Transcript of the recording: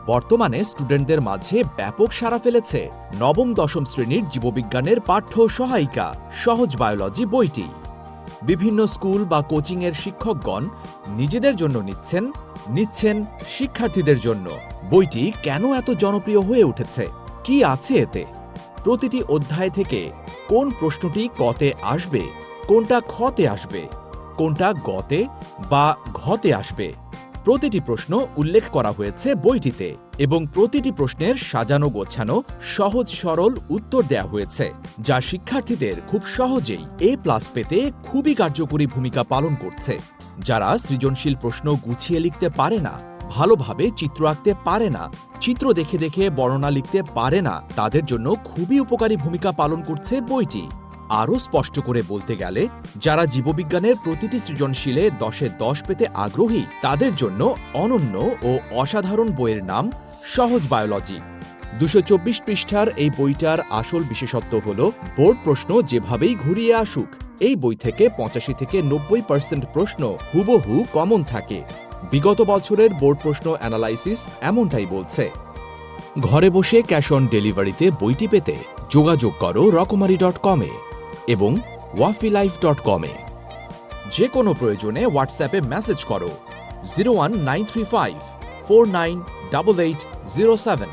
বর্তমানে স্টুডেন্টদের মাঝে ব্যাপক সাড়া ফেলেছে নবম-দশম শ্রেণীর জীববিজ্ঞানের পাঠ্য সহায়িকা সহজ বায়োলজি বইটি। বিভিন্ন স্কুল বা কোচিংয়ের শিক্ষকগণ নিজেদের জন্য নিচ্ছেন শিক্ষার্থীদের জন্য। বইটি কেন এত জনপ্রিয় হয়ে উঠেছে, কি আছে এতে? প্রতিটি অধ্যায় থেকে কোন প্রশ্নটি কতে আসবে, কোনটা খতে আসবে, কোনটা গতে বা ঘতে আসবে, প্রতিটি প্রশ্ন উল্লেখ করা হয়েছে বইটিতে এবং প্রতিটি প্রশ্নের সাজানো গোছানো সহজ সরল উত্তর দেয়া হয়েছে, যা শিক্ষার্থীদের খুব সহজেই A+ পেতে খুবই কার্যকরী ভূমিকা পালন করছে। যারা সৃজনশীল প্রশ্ন গুছিয়ে লিখতে পারে না, ভালোভাবে চিত্র আঁকতে পারে না, চিত্র দেখে দেখে বর্ণনা লিখতে পারে না, তাদের জন্য খুবই উপকারী ভূমিকা পালন করছে বইটি। আরও স্পষ্ট করে বলতে গেলে, যারা জীববিজ্ঞানের প্রতিটি সৃজনশীলে 10-এ 10 পেতে আগ্রহী, তাদের জন্য অনন্য ও অসাধারণ বইয়ের নাম সহজ বায়োলজি। 224 পৃষ্ঠার এই বইটার আসল বিশেষত্ব হল বোর্ড প্রশ্ন যেভাবেই ঘুরিয়ে আসুক, এই বই থেকে 85 থেকে 90% প্রশ্ন হুবহু কমন থাকে। বিগত বছরের বোর্ড প্রশ্ন অ্যানালাইসিস এমনটাই বলছে। ঘরে বসে ক্যাশ অন ডেলিভারিতে বইটি পেতে যোগাযোগ করো রকমারি.com এবং wafilife.com-এ। যে কোনো প্রয়োজনে হোয়াটসঅ্যাপে মেসেজ করো 01935 498807।